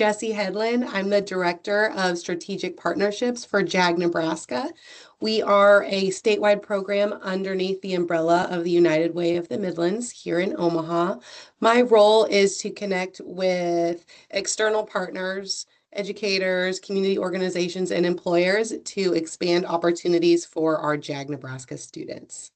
Jessie Headland. I'm the Director of Strategic Partnerships for JAG Nebraska. We are a statewide program underneath the umbrella of the United Way of the Midlands here in Omaha. My role is to connect with external partners, educators, community organizations, and employers to expand opportunities for our JAG Nebraska students.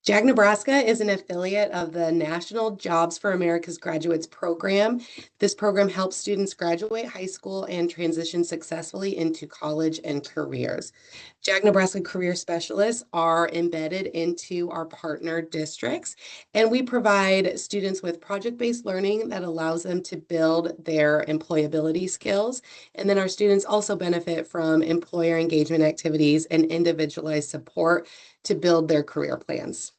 JAG Nebraska is an affiliate of the National Jobs for America's Graduates program. This program helps students graduate high school and transition successfully into college and careers. JAG Nebraska career specialists are embedded into our partner districts, and we provide students with project-based learning that allows them to build their employability skills. And then our students also benefit from employer engagement activities and individualized support to build their career plans.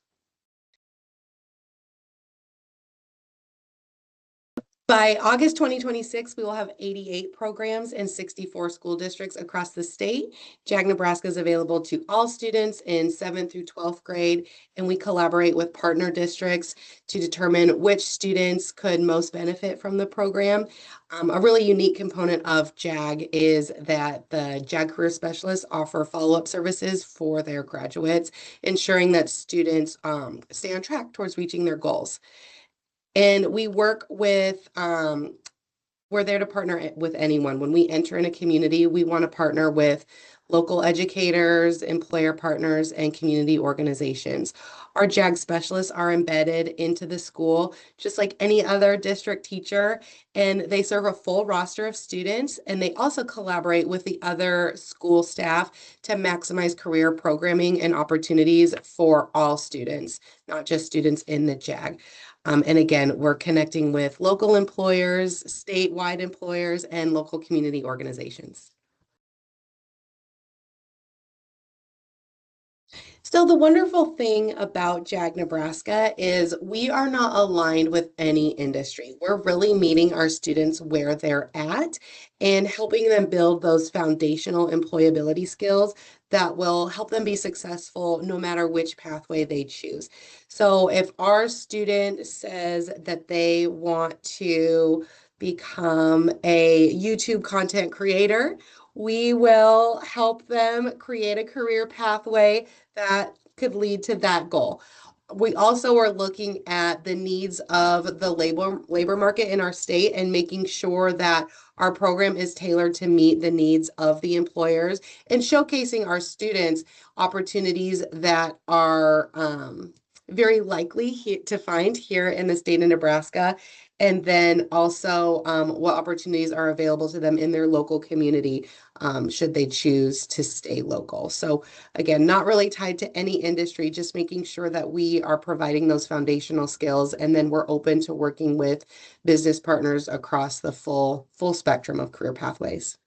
By August 2026, we will have 88 programs in 64 school districts across the state. JAG Nebraska is available to all students in 7th through 12th grade, and we collaborate with partner districts to determine which students could most benefit from the program. A really unique component of JAG is that the JAG career specialists offer follow-up services for their graduates, ensuring that students stay on track towards reaching their goals. And we work with, we're there to partner with anyone. When we enter in a community, we want to partner with local educators, employer partners, and community organizations. Our JAG specialists are embedded into the school, just like any other district teacher, and they serve a full roster of students, and they also collaborate with the other school staff to maximize career programming and opportunities for all students, not just students in the JAG. And again, we're connecting with local employers, statewide employers, and local community organizations. So the wonderful thing about JAG Nebraska is we are not aligned with any industry. We're really meeting our students where they're at and helping them build those foundational employability skills that will help them be successful no matter which pathway they choose. So if our student says that they want to become a YouTube content creator, we will help them create a career pathway that could lead to that goal. We also are looking at the needs of the labor market in our state and making sure that our program is tailored to meet the needs of the employers and showcasing our students opportunities that are very likely to find here in the state of Nebraska, and then also what opportunities are available to them in their local community should they choose to stay local. So again, not really tied to any industry, just making sure that we are providing those foundational skills, and then we're open to working with business partners across the full spectrum of career pathways.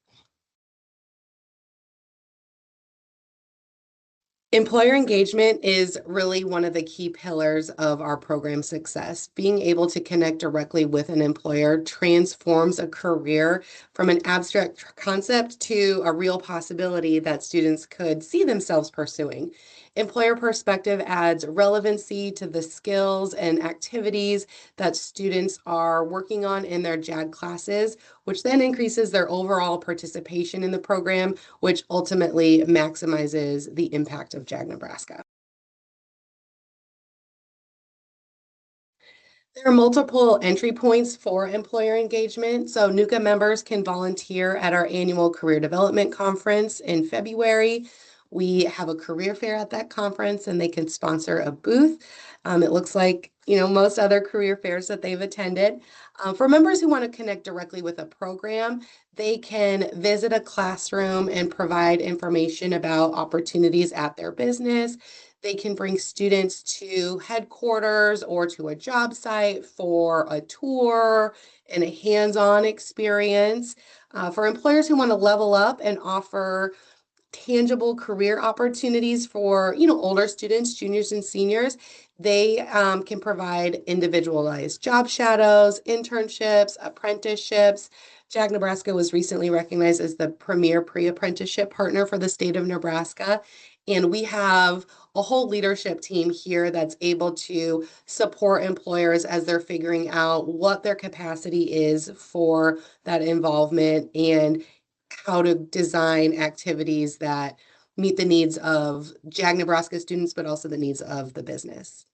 Employer engagement is really one of the key pillars of our program success. Being able to connect directly with an employer transforms a career from an abstract concept to a real possibility that students could see themselves pursuing. Employer perspective adds relevancy to the skills and activities that students are working on in their JAG classes, which then increases their overall participation in the program, which ultimately maximizes the impact of JAG Nebraska. There are multiple entry points for employer engagement. So NUCA members can volunteer at our annual career development conference in February. We have a career fair at that conference, and they can sponsor a booth. It looks like, most other career fairs that they've attended. For members who want to connect directly with a program, they can visit a classroom and provide information about opportunities at their business. They can bring students to headquarters or to a job site for a tour and a hands-on experience. For employers who want to level up and offer tangible career opportunities for older students, juniors and seniors, they can provide individualized job shadows, internships, apprenticeships. JAG Nebraska was recently recognized as the premier pre-apprenticeship partner for the state of Nebraska. And we have a whole leadership team here that's able to support employers as they're figuring out what their capacity is for that involvement and how to design activities that meet the needs of JAG Nebraska students, but also the needs of the business.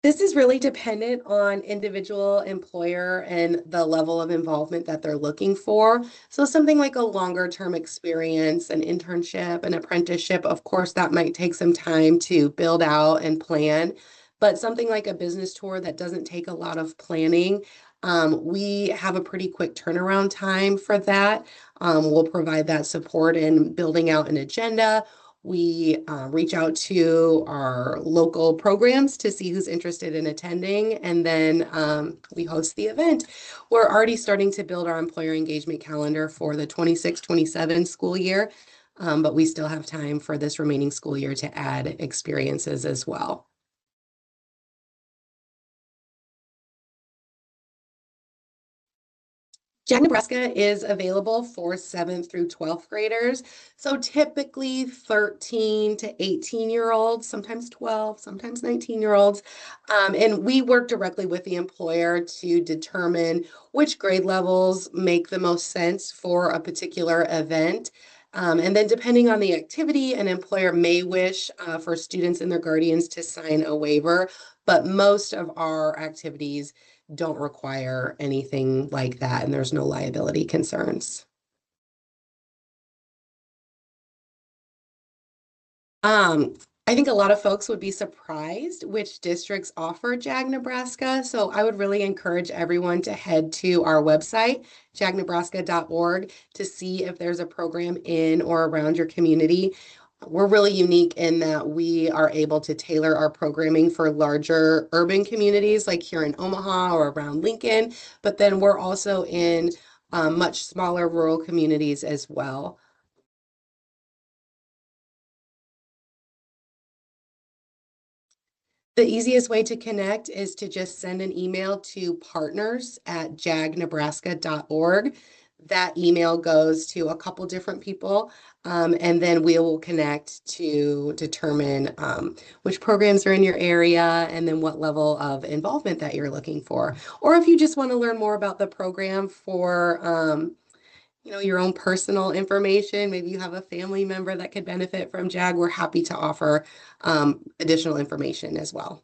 This is really dependent on individual employer and the level of involvement that they're looking for. So something like a longer term experience, an internship, an apprenticeship, of course, that might take some time to build out and plan. But something like a business tour that doesn't take a lot of planning, we have a pretty quick turnaround time for that. We'll provide that support in building out an agenda. We reach out to our local programs to see who's interested in attending, and then we host the event. We're already starting to build our employer engagement calendar for the 26-27 school year, but we still have time for this remaining school year to add experiences as well. JAG Nebraska is available for 7th through 12th graders. So typically 13 to 18-year-olds, sometimes 12, sometimes 19-year-olds. And we work directly with the employer to determine which grade levels make the most sense for a particular event. And then depending on the activity, an employer may wish for students and their guardians to sign a waiver, but most of our activities don't require anything like that, and there's no liability concerns. Um, I think a lot of folks would be surprised which districts offer JAG Nebraska. So I would really encourage everyone to head to our website, jagnebraska.org, to see if there's a program in or around your community. We're really unique in that we are able to tailor our programming for larger urban communities like here in Omaha or around Lincoln, but then we're also in much smaller rural communities as well. The easiest way to connect is to just send an email to partners@jagnebraska.org. That email goes to a couple different people, and then we will connect to determine which programs are in your area and then what level of involvement that you're looking for. Or if you just want to learn more about the program for your own personal information, maybe you have a family member that could benefit from JAG, we're happy to offer additional information as well.